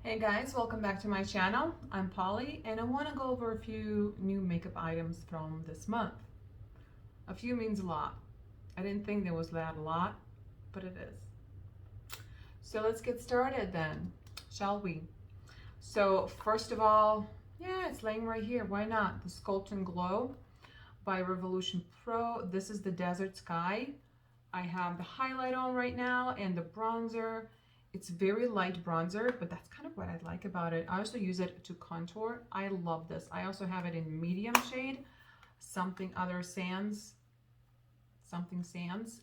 Hey guys, welcome back to my channel. I'm Polly and I want to go over a few new makeup items from this month. A few means a lot. I didn't think there was that a lot, but it is. So let's get started then, shall we? So first of all, yeah, it's laying right here. Why not? The Sculpt and Glow by Revolution Pro. This is the Desert Sky. I have the highlight on right now and the bronzer. It's very light bronzer, but that's kind of what I like about it. I also use it to contour. I love this. I also have it in medium shade, something sands,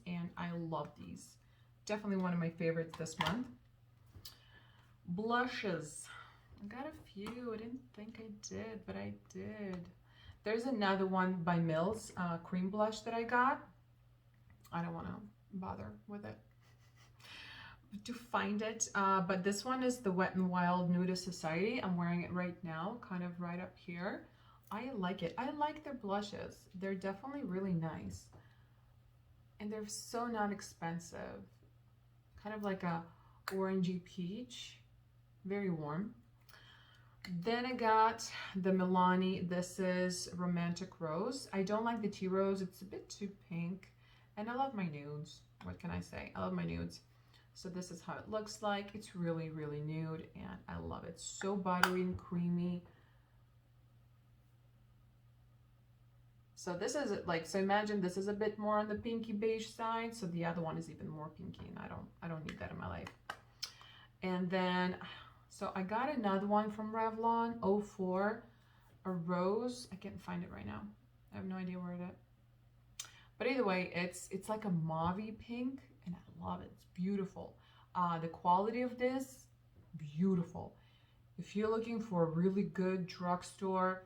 and I love these. Definitely one of my favorites this month. Blushes. I got a few. I didn't think I did, but I did. There's another one by Mills, cream blush that I got. I don't want to bother with it to find it, but this one is the Wet n Wild Nudist Society. I'm wearing it right now, kind of right up here. I like it. I like their blushes. They're definitely really nice, and they're so not expensive. Kind of like a orangey peach, very warm. Then I got the Milani. This is Romantic Rose. I don't like the tea rose. It's a bit too pink, and I love my nudes. What can I say? I love my nudes. So this is how it looks like. It's really, really nude, and I love it. So buttery and creamy. So this is like, so imagine this is a bit more on the pinky beige side. So the other one is even more pinky, and I don't need that in my life. And then, so I got another one from Revlon, 04, a rose. I can't find it right now. I have no idea where it is. But either way, it's like a mauve pink, and I love it. It's beautiful. The quality of this, beautiful. If you're looking for a really good drugstore,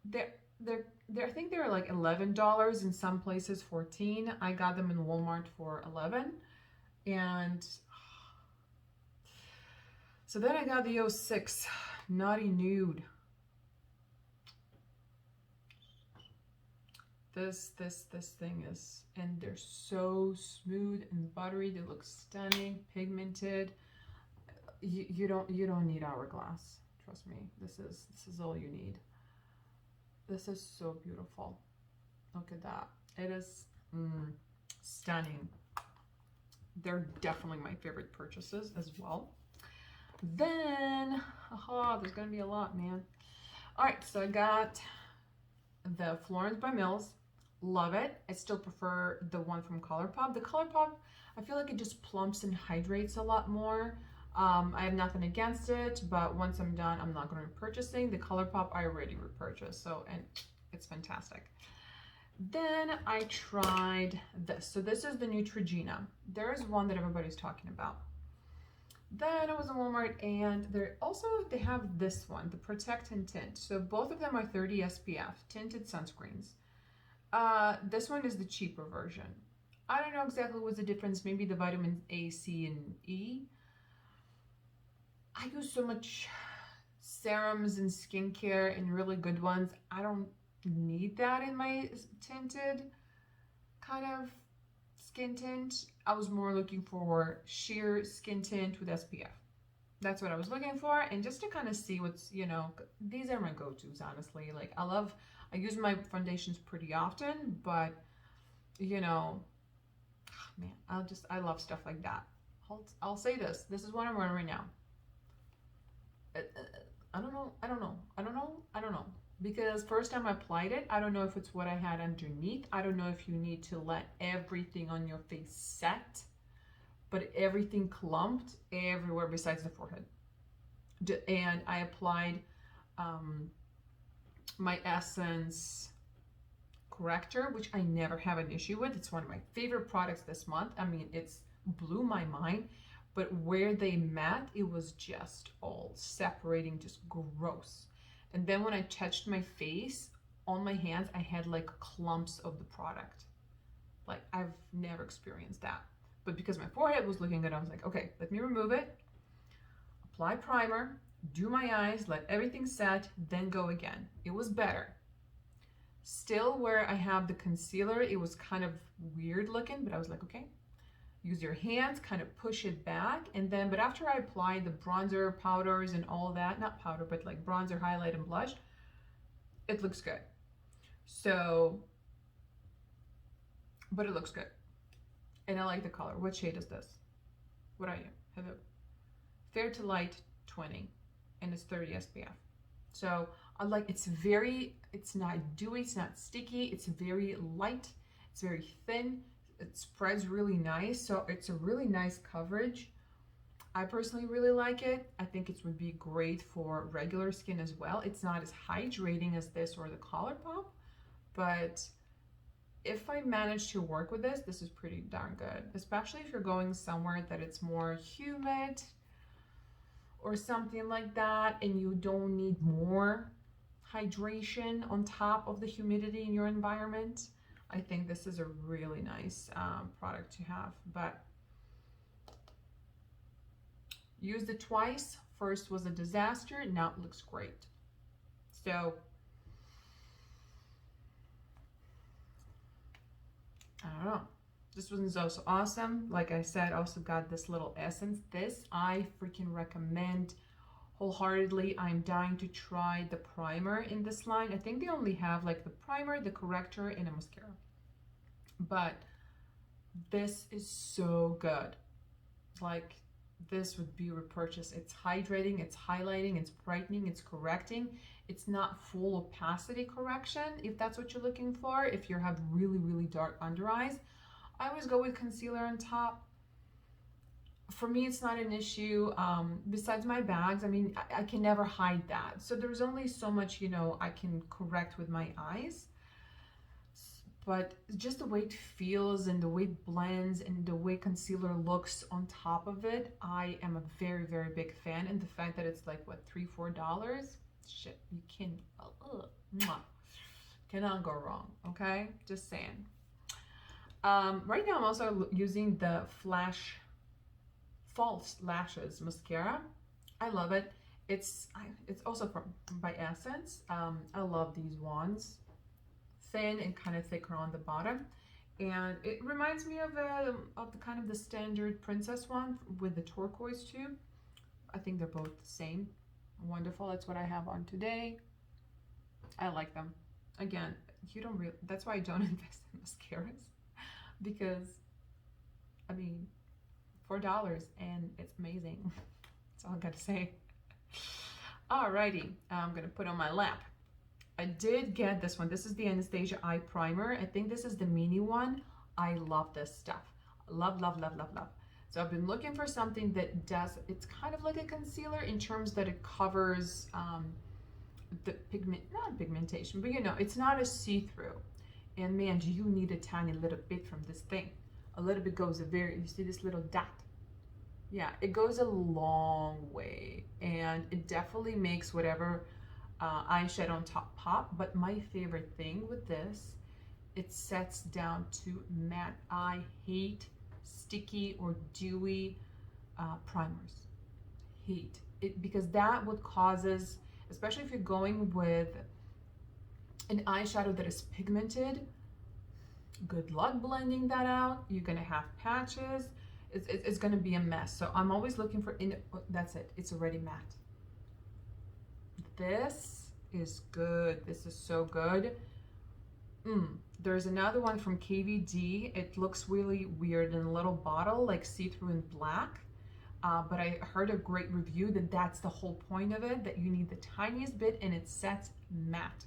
they're I think they're like $11, in some places 14. I got them in Walmart for 11. And so then I got the 06 Naughty Nude. This thing is, and they're so smooth and buttery. They look stunning, pigmented. You don't need Hourglass. Trust me. This is all you need. This is so beautiful. Look at that. It is stunning. They're definitely my favorite purchases as well. Then, there's gonna be a lot, man. All right, so I got the Florence by Mills. Love it. I still prefer the one from ColourPop. The ColourPop, I feel like it just plumps and hydrates a lot more. I have nothing against it, but once I'm done, I'm not going to be purchasing. The ColourPop I already repurchased, so, and it's fantastic. Then I tried this. So this is the Neutrogena. There's one that everybody's talking about. Then I was in Walmart, and they have this one, the Protect and Tint. So both of them are 30 SPF, tinted sunscreens. This one is the cheaper version. I don't know exactly what's the difference. Maybe the vitamin A, C, and E. I use so much serums and skincare and really good ones. I don't need that in my tinted kind of skin tint. I was more looking for sheer skin tint with SPF. That's what I was looking for, and just to kind of see what's, these are my go-tos, honestly. Like, I use my foundations pretty often, but, man, I love stuff like that. I'll say this is what I'm wearing right now. I don't know. Because first time I applied it, I don't know if it's what I had underneath. I don't know if you need to let everything on your face set, but everything clumped everywhere besides the forehead. And I applied my Essence corrector, which I never have an issue with. It's one of my favorite products this month. I mean, it's blew my mind. But where they met, it was just all separating, just gross. And then when I touched my face, on my hands, I had like clumps of the product. Like, I've never experienced that. But because my forehead was looking good, I was like, okay, let me remove it, apply primer, do my eyes, let everything set, then go again. It was better. Still, where I have the concealer, it was kind of weird looking, but I was like, okay, use your hands, kind of push it back, and then, but after I apply the bronzer, powders, and all that, not powder, but like bronzer, highlight, and blush, it looks good. So, but it looks good. And I like the color. What shade is this? What are you? Hello. Fair to light 20, and it's 30 SPF. So I like, it's not dewy, it's not sticky, it's very light, it's very thin, it spreads really nice. So it's a really nice coverage. I personally really like it. I think it would be great for regular skin as well. It's not as hydrating as this or the ColourPop, but if I manage to work with this, this is pretty darn good, especially if you're going somewhere that it's more humid or something like that, and you don't need more hydration on top of the humidity in your environment. I think this is a really nice product to have. But used it twice. First was a disaster, now it looks great. So I don't know. This one is also awesome. Like I said, also got this little essence. This I freaking recommend wholeheartedly. I'm dying to try the primer in this line. I think they only have like the primer, the corrector, and a mascara. But this is so good. Like, this would be repurchased. It's hydrating, it's highlighting, it's brightening, it's correcting. It's not full opacity correction, if that's what you're looking for. If you have really, really dark under eyes, I always go with concealer on top. For me, it's not an issue. Besides my bags, I mean, I can never hide that. So there's only so much, you know, I can correct with my eyes. But just the way it feels and the way it blends and the way concealer looks on top of it, I am a very, very big fan. And the fact that it's like, what, $3-4? Shit, you can, cannot go wrong, okay? Just saying. Right now I'm also using the False Lashes mascara. I love it. It's also by Essence. I love these ones. Thin and kind of thicker on the bottom, and it reminds me of the kind of the standard princess one with the turquoise tube. I think they're both the same. Wonderful. That's what I have on today. I like them. Again, you don't really, that's why I don't invest in mascaras, because I mean, $4 and it's amazing. That's all I gotta say. Alrighty, I'm gonna put on my lap. I did get this one. This is the Anastasia Eye Primer. I think this is the mini one. I love this stuff. Love, love, love, love, love. So I've been looking for something that does, it's kind of like a concealer in terms that it covers the not pigmentation, but you know, it's not a see-through. And man, do you need a tiny little bit from this thing. A little bit goes you see this little dot? Yeah, it goes a long way, and it definitely makes whatever eyeshadow on top pop. But my favorite thing with this, it sets down to matte. I hate sticky or dewy primers. Hate it, because that would causes, especially if you're going with an eyeshadow that is pigmented, good luck blending that out. You're gonna have patches. It's gonna be a mess. So I'm always looking for, that's it, it's already matte. This is good. This is so good. There's another one from KVD. It looks really weird in a little bottle, like see-through in black. But I heard a great review that that's the whole point of it, that you need the tiniest bit and it sets matte.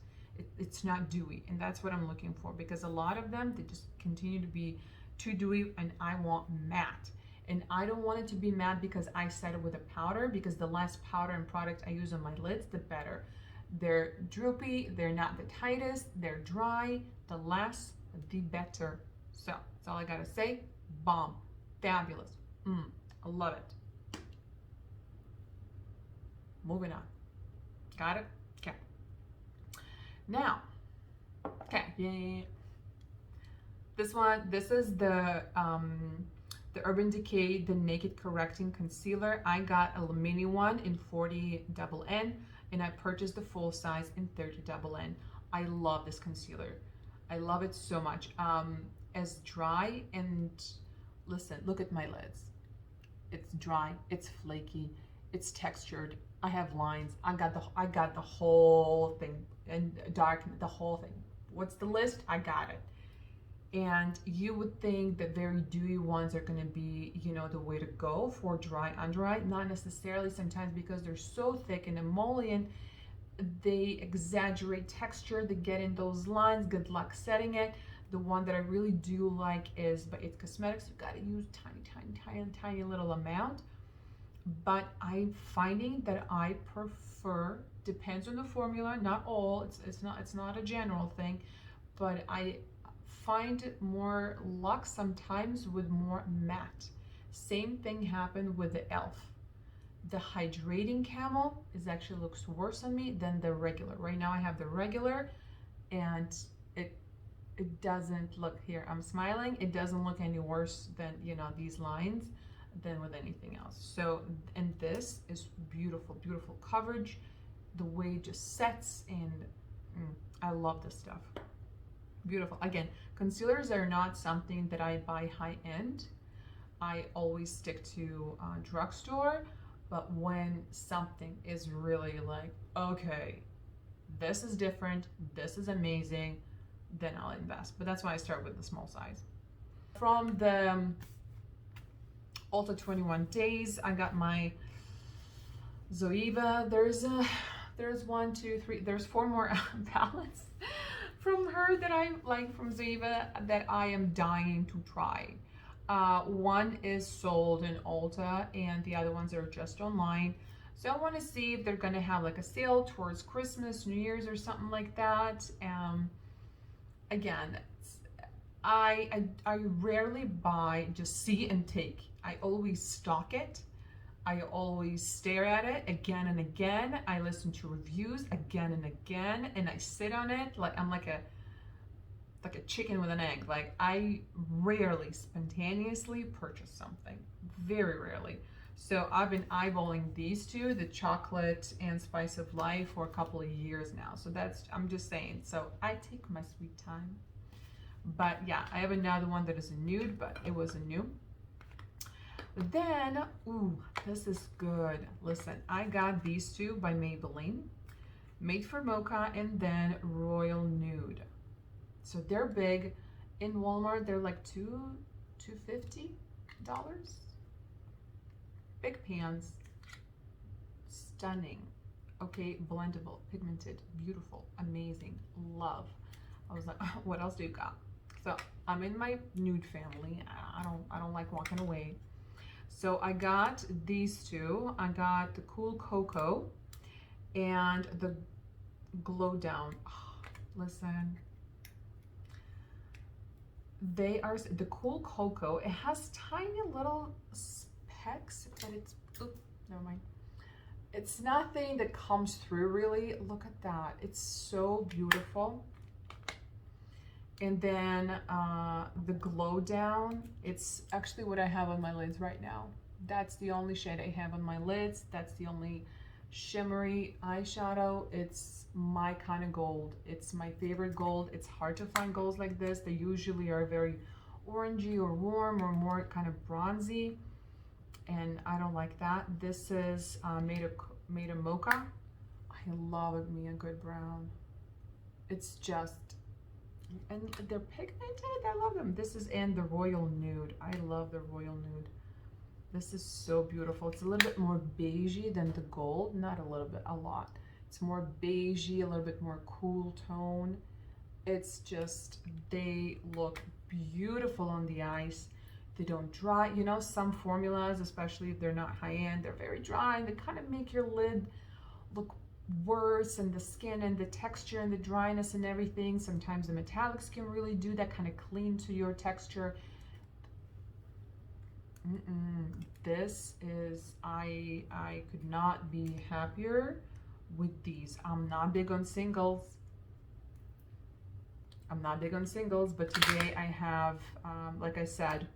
It's not dewy, and that's what I'm looking for, because a lot of them, they just continue to be too dewy, and I want matte. And I don't want it to be matte because I set it with a powder, because the less powder and product I use on my lids, the better. They're droopy, they're not the tightest, they're dry. The less, the better. So that's all I gotta say. Bomb. Fabulous. I love it. Moving on. Got it? Okay. Now, okay, yeah. This is the Urban Decay, the Naked Correcting Concealer. I got a mini one in 40 double N, and I purchased the full size in 30 double N. I love this concealer. I love it so much. As dry and listen, look at my lids. It's dry, it's flaky, it's textured. I have lines. I got the whole thing, and dark, the whole thing. What's the list? I got it. And you would think that very dewy ones are going to be, you know, the way to go for dry under eye. Not necessarily. Sometimes because they're so thick and emollient, they exaggerate texture, they get in those lines. Good luck setting it. The one that I really do like is by It Cosmetics. You got to use tiny little amount. But I'm finding that I prefer, depends on the formula, not all, it's not a general thing, but I find more luck sometimes with more matte. Same thing happened with the e.l.f. The hydrating camel actually looks worse on me than the regular. Right now I have the regular, and it doesn't look, here I'm smiling, it doesn't look any worse than, you know, these lines than with anything else. So, and this is beautiful coverage, the way it just sets, and I love this stuff. Beautiful. Again, concealers are not something that I buy high end. I always stick to drugstore, but when something is really like, okay, this is different, this is amazing, then I'll invest. But that's why I start with the small size. From the Ulta 21 Days, I got my Zoeva. There's 1, 2, 3, there's 4 more palettes from her that I like, from Zoeva, that I am dying to try. One is sold in Ulta and the other ones are just online. So I want to see if they're going to have like a sale towards Christmas, New Year's, or something like that. Again, I rarely buy, just see and take. I always stock it. I always stare at it again and again. I listen to reviews again and again, and I sit on it like I'm like a chicken with an egg. Like, I rarely spontaneously purchase something, very rarely. So I've been eyeballing these two, the chocolate and spice of life, for a couple of years now. So that's, I'm just saying, so I take my sweet time. But yeah, I have another one that is a nude, but it was a new. Then, ooh, this is good. Listen, I got these two by Maybelline, Made for Mocha, and then Royal Nude. So they're big. In Walmart, they're like $250. Big pans. Stunning. Okay, blendable, pigmented, beautiful, amazing, love. I was like, oh, what else do you got? So I'm in my nude family. I don't like walking away. So I got these two. I got the Cool Cocoa and the Glow Down. Oh, listen, they are the Cool Cocoa. It has tiny little specks, but it's, oops, never mind. It's nothing that comes through really. Look at that. It's so beautiful. And then the Glow Down, it's actually what I have on my lids right now. That's the only shade I have on my lids. That's the only shimmery eyeshadow. It's my kind of gold. It's my favorite gold. It's hard to find golds like this. They usually are very orangey or warm or more kind of bronzy, and I don't like that. This is made of Mocha. I love me a good brown. It's just, and they're pigmented. I love them. This is in the Royal Nude. I love the Royal Nude. This is so beautiful. It's a little bit more beigey than the gold. Not a little bit, a lot. It's more beigey, a little bit more cool tone. It's just, they look beautiful on the eyes. They don't dry. You know, some formulas, especially if they're not high-end, they're very dry, and they kind of make your lid look worse, and the skin and the texture and the dryness and everything. Sometimes the metallics can really do that, kind of clean to your texture. This is, I could not be happier with these. I'm not big on singles. But today I have, like I said,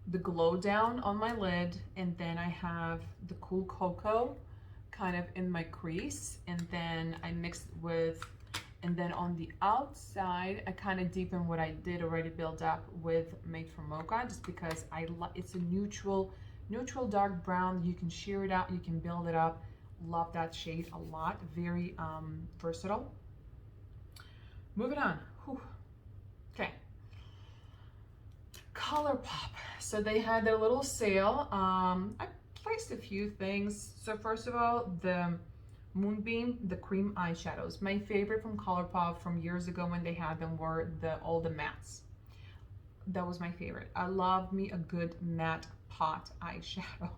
the Glow Down on my lid, and then I have the Cool Cocoa kind of in my crease, and then I mixed with And then on the outside, I kind of deepen what I did already build up with Made from Mocha, just because it's a neutral dark brown. You can sheer it out, you can build it up. Love that shade a lot. Very versatile. Moving on. Whew. Okay. ColourPop. So they had their little sale. I placed a few things. So first of all, the Moonbeam, the cream eyeshadows. My favorite from ColourPop from years ago when they had them were all the mattes. That was my favorite. I love me a good matte pot eyeshadow.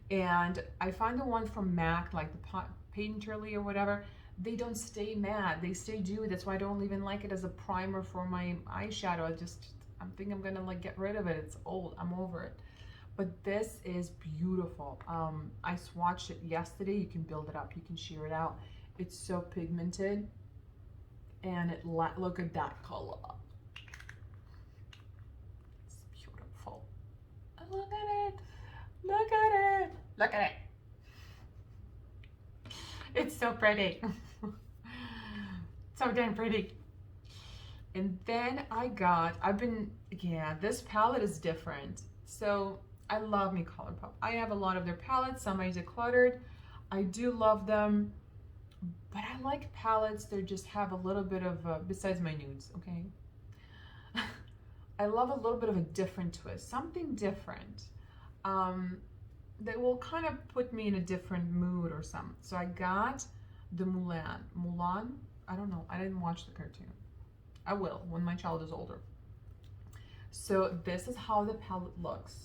And I find the one from MAC, like the Painterly or whatever, they don't stay matte. They stay dewy. That's why I don't even like it as a primer for my eyeshadow. I'm thinking I'm gonna like get rid of it. It's old. I'm over it. But this is beautiful. I swatched it yesterday. You can build it up. You can sheer it out. It's so pigmented. And look at that color. It's beautiful. Look at it. Look at it. Look at it. It's so pretty. So damn pretty. And then this palette is different. So I love me ColourPop. I have a lot of their palettes. Some are decluttered. I do love them, but I like palettes that just have a little bit of, besides my nudes, okay? I love a little bit of a different twist, something different that will kind of put me in a different mood or something. So I got the Mulan. I don't know. I didn't watch the cartoon. I will when my child is older. So this is how the palette looks.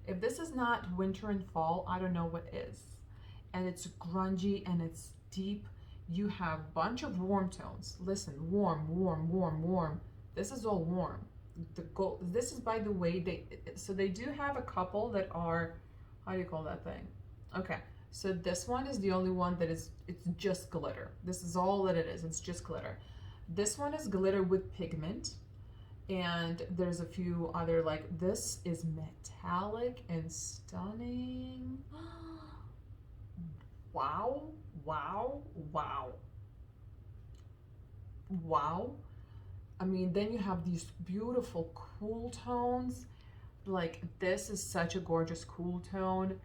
If this is not winter and fall, I don't know what is. And it's grungy and it's deep. You have a bunch of warm tones. Listen, warm, warm, warm, warm. This is all warm. This is, by the way, they do have a couple that are, how do you call that thing? Okay, so this one is the only one that it's just glitter. This is all that it is. It's just glitter. This one is glitter with pigment. And there's a few other, like, this is metallic and stunning. Wow, wow, wow. Wow. I mean, then you have these beautiful cool tones. Like, this is such a gorgeous cool tone.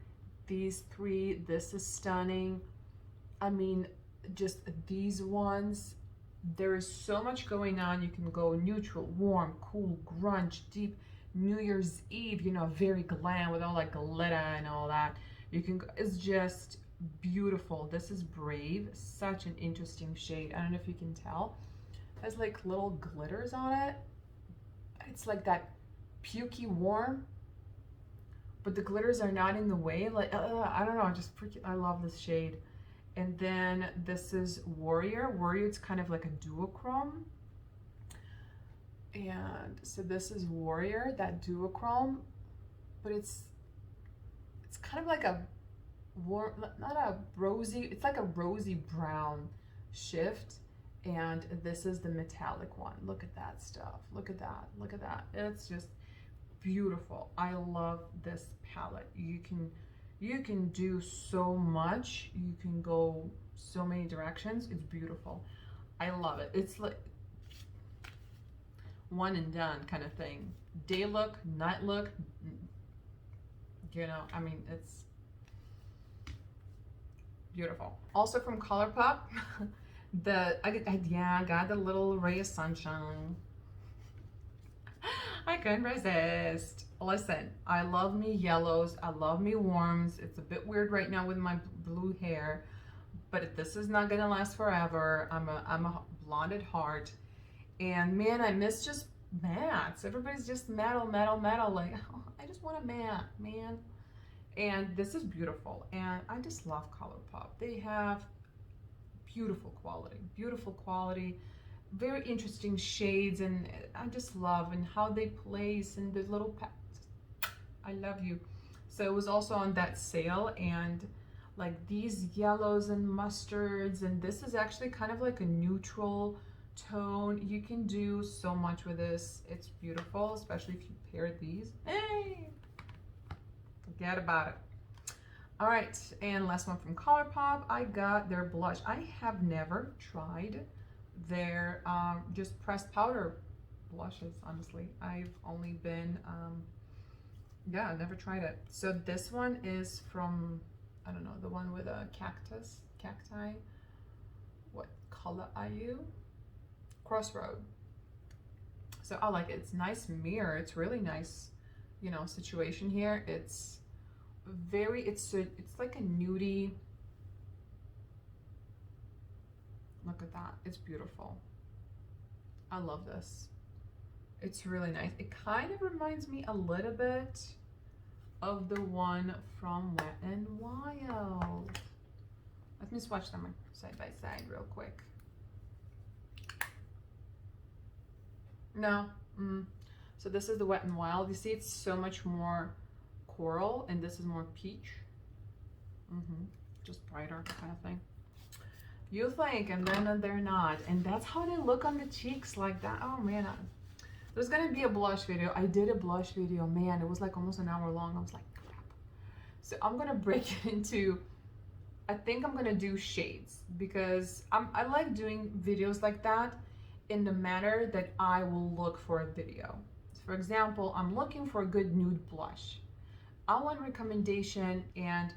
These three, this is stunning. I mean, just these ones. There is so much going on. You can go neutral, warm, cool, grunge, deep, New Year's Eve, you know, very glam with all like glitter and all that. You can, it's just beautiful. This is Brave, such an interesting shade. I don't know if you can tell. It has like little glitters on it. It's like that pukey warm, but the glitters are not in the way. Like, I don't know, just freaking, I love this shade. And then this is Warrior. Warrior, it's kind of like a duochrome. And so this is Warrior, that duochrome, but it's kind of like a warm, not a rosy, it's like a rosy brown shift. And this is the metallic one. Look at that stuff. Look at that. Look at that. It's just beautiful. I love this palette. You can do so much. You can go so many directions. It's beautiful. I love it. It's like one and done kind of thing. Day look, night look, you know, I mean, it's beautiful. Also from ColourPop, I got the little ray of sunshine. I couldn't resist. Listen, I love me yellows. I love me warms. It's a bit weird right now with my blue hair, but this is not gonna last forever. I'm a blonde at heart, and man, I miss just mattes. Everybody's just metal. Like, oh, I just want a matte, man. And this is beautiful, and I just love ColourPop. They have beautiful quality. Very interesting shades, and I just love and how they place and the little I love you. So it was also on that sale, and like these yellows and mustards, and this is actually kind of like a neutral tone. You can do so much with this. It's beautiful, especially if you pair these. Hey, forget about it. All right, and last one from ColourPop. I got their blush. I have never tried They're just pressed powder blushes, honestly. I've only been, yeah, I've never tried it. So this one is from, I don't know, the one with a cacti. What color are you? Crossroad. So I like it. It's nice mirror. It's really nice, you know, situation here. It's very, it's like a nudie. Look at that. It's beautiful. I love this. It's really nice. It kind of reminds me a little bit of the one from Wet n Wild. Let me swatch them side by side real quick. No. So this is the Wet n Wild. You see it's so much more coral and this is more peach. Just brighter kind of thing. You think, and then they're not. And that's how they look on the cheeks, like that. Oh man. There's gonna be a blush video. I did a blush video, man. It was like almost an hour long. I was like, crap. So I'm gonna break it into, I think I'm gonna do shades because I like doing videos like that in the manner that I will look for a video. For example, I'm looking for a good nude blush. I want recommendation, and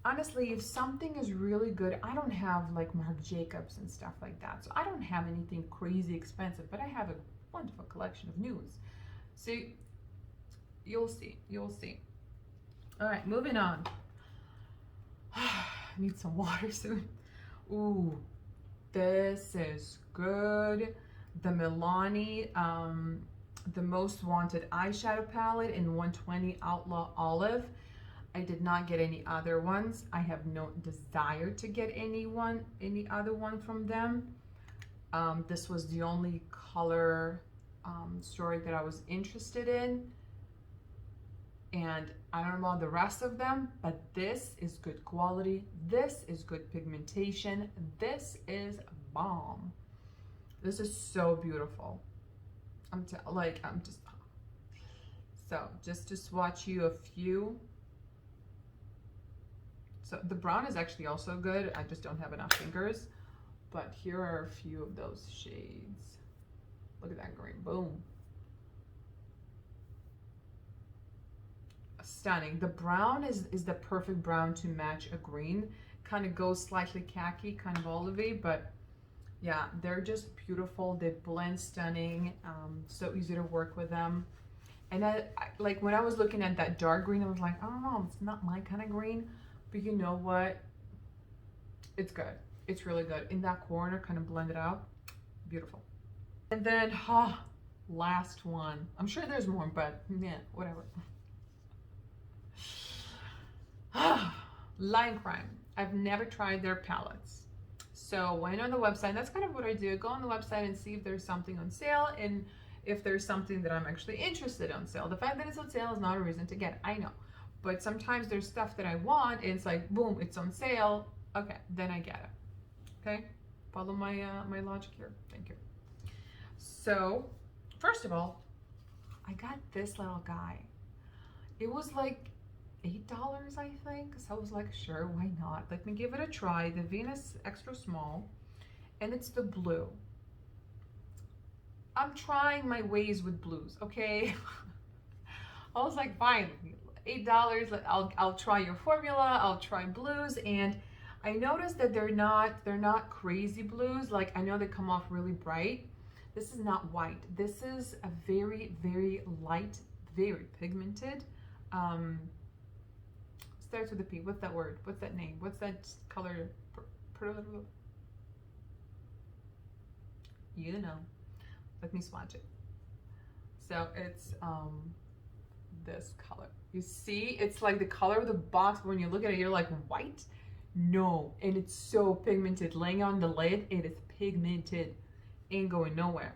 honestly, if something is really good, I don't have like Marc Jacobs and stuff like that. So I don't have anything crazy expensive, but I have a wonderful collection of nudes. So you'll see. All right, moving on. Need some water soon. Ooh, this is good. The Milani, the Most Wanted eyeshadow palette in 120 Outlaw Olive. I did not get any other ones. I have no desire to get any other one from them. This was the only color story that I was interested in. And I don't know about the rest of them, but this is good quality. This is good pigmentation. This is bomb. This is so beautiful. Just to swatch you a few. So the brown is actually also good. I just don't have enough fingers. But here are a few of those shades. Look at that green, boom. Stunning. The brown is the perfect brown to match a green. Kind of goes slightly khaki, kind of olivey, but yeah, they're just beautiful. They blend stunning. So easy to work with them. And I like when I was looking at that dark green, I was like, oh, it's not my kind of green. But you know what? It's good. It's really good. In that corner, kind of blend it out. Beautiful. And then, last one. I'm sure there's more, but yeah, whatever. Line Crime. I've never tried their palettes. So went on the website. That's kind of what I do. Go on the website and see if there's something on sale and if there's something that I'm actually interested in on sale. The fact that it's on sale is not a reason to get it. I know. But sometimes there's stuff that I want and it's like, boom, it's on sale. Okay, then I get it. Okay? Follow my my logic here. Thank you. So, first of all, I got this little guy. It was like $8, I think. So I was like, sure, why not? Let me give it a try. The Venus Extra Small, and it's the blue. I'm trying my ways with blues, okay? I was like, fine, $8. I'll try your formula. I'll try blues, and I noticed that they're not crazy blues. Like I know they come off really bright. This is not white. This is a very, very light, very pigmented. Starts with a P. What's that word? What's that name? What's that color? You know. Let me swatch it. So it's this color. You see, it's like the color of the box, but when you look at it, you're like, white? No, and it's so pigmented. Laying on the lid, it is pigmented. Ain't going nowhere.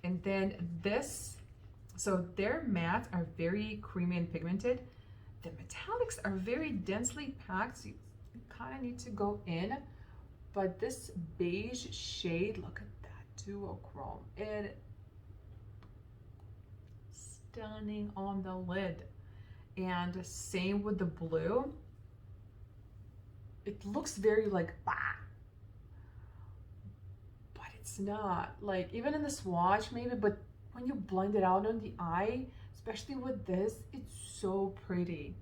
And then this, so their mattes are very creamy and pigmented. The metallics are very densely packed, so you kind of need to go in. But this beige shade, look at that duochrome. It stunning on the lid. And same with the blue. It looks very like bah, but it's not. Like, even in the swatch, maybe, but when you blend it out on the eye, especially with this, it's so pretty.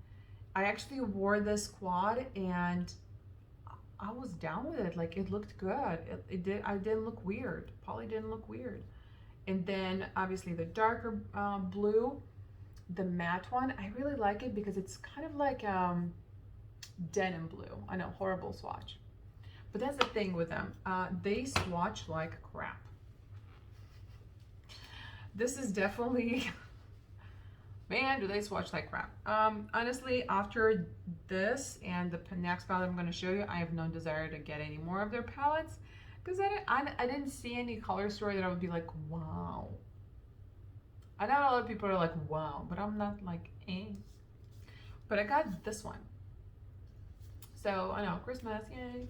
I actually wore this quad and I was down with it. Like, it looked good. I didn't look weird. Polly didn't look weird. And then obviously the darker blue, the matte one, I really like it because it's kind of like denim blue. I know, horrible swatch. But that's the thing with them. They swatch like crap. This is definitely, man, do they swatch like crap. Honestly, after this and the next palette I'm going to show you, I have no desire to get any more of their palettes because I didn't see any color story that I would be like, wow. I know a lot of people are like, wow, but I'm not like, eh. But I got this one. So I know, Christmas, yay.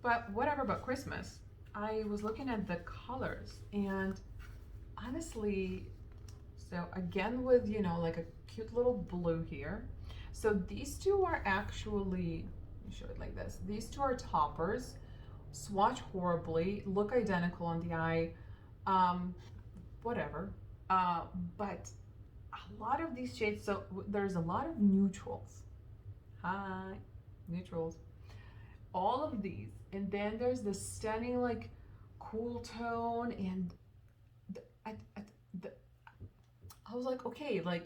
But whatever about Christmas, I was looking at the colors and honestly, so again with, you know, like a cute little blue here. So these two are actually, let me show it like this. These two are toppers, swatch horribly, look identical on the eye, whatever. But a lot of these shades, so there's a lot of neutrals. Hi, neutrals. All of these, and then there's this stunning like cool tone, and I was like, okay, like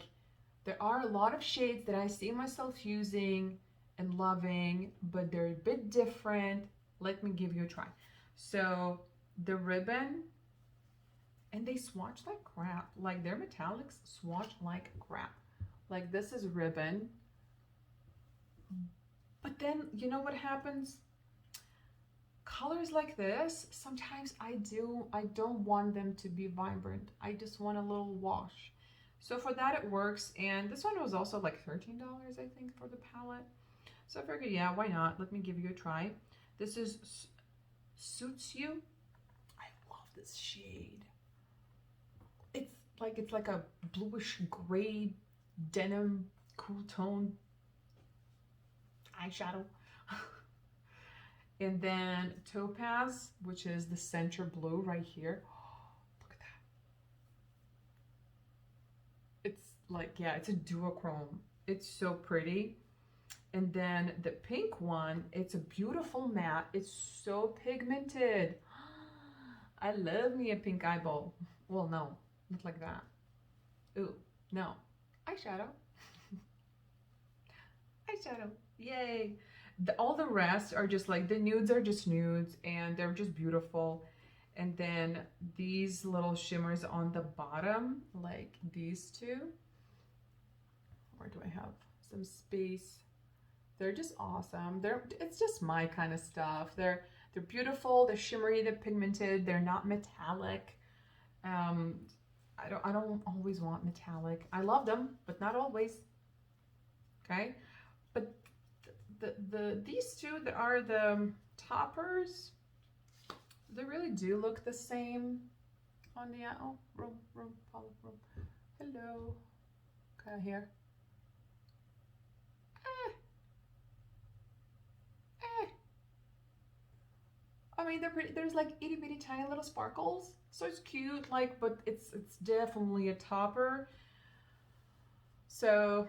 there are a lot of shades that I see myself using and loving, but they're a bit different. Let me give you a try. So the ribbon, and they swatch like crap. Like their metallics swatch like crap. Like this is ribbon. But then you know what happens? Colors like this, sometimes I don't want them to be vibrant. I just want a little wash. So for that it works. And this one was also like $13, I think, for the palette. So I figured, yeah, why not? Let me give you a try. This is Suits You. I love this shade. It's like a bluish gray denim cool tone eyeshadow. And then Topaz, which is the center blue right here. Look at that. It's like, yeah, it's a duochrome. It's so pretty. And then the pink one, it's a beautiful matte. It's so pigmented. I love me a pink eyeball. Well, no, not like that. Ooh, no. Eyeshadow. Eyeshadow. Yay. All the rest are just like, the nudes are just nudes and they're just beautiful. And then these little shimmers on the bottom, like these two. Where do I have some space? They're just awesome. It's just my kind of stuff. They're beautiful, they're shimmery, they're pigmented, they're not metallic. I don't always want metallic. I love them, but not always. Okay? But these two that are the toppers, they really do look the same on the room. Hello. Okay, here. I mean, they're pretty. There's like itty bitty tiny little sparkles, so it's cute. Like, but it's definitely a topper. So,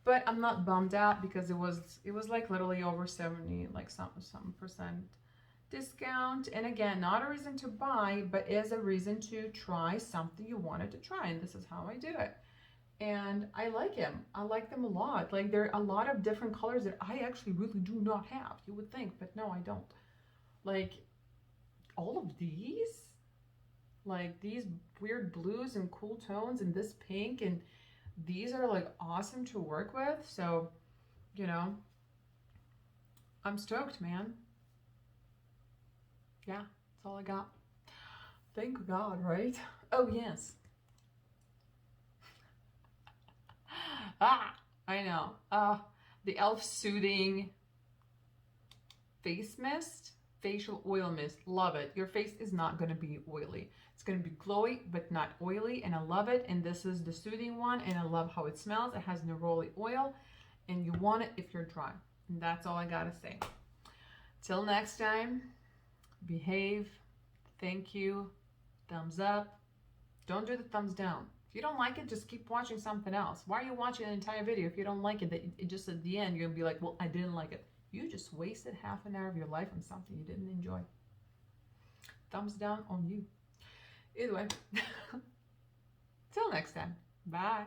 but I'm not bummed out because it was like literally over 70, like some percent discount. And again, not a reason to buy, but is a reason to try something you wanted to try. And this is how I do it. And I like them. I like them a lot. Like, there are a lot of different colors that I actually really do not have. You would think, but no, I don't. Like, all of these, like these weird blues and cool tones and this pink, and these are like awesome to work with. So, you know, I'm stoked, man. Yeah, that's all I got. Thank God, right? Oh, yes. I know. The e.l.f. Soothing Face Mist, Facial Oil Mist. Love it. Your face is not going to be oily. It's going to be glowy, but not oily, and I love it. And this is the soothing one, and I love how it smells. It has neroli oil, and you want it if you're dry. And that's all I got to say. Till next time, behave. Thank you. Thumbs up. Don't do the thumbs down. If you don't like it, just keep watching something else. Why are you watching an entire video if you don't like it? That it just at the end you're gonna be like, well, I didn't like it. You just wasted half an hour of your life on something you didn't enjoy. Thumbs down on you. Either way. Till next time. Bye.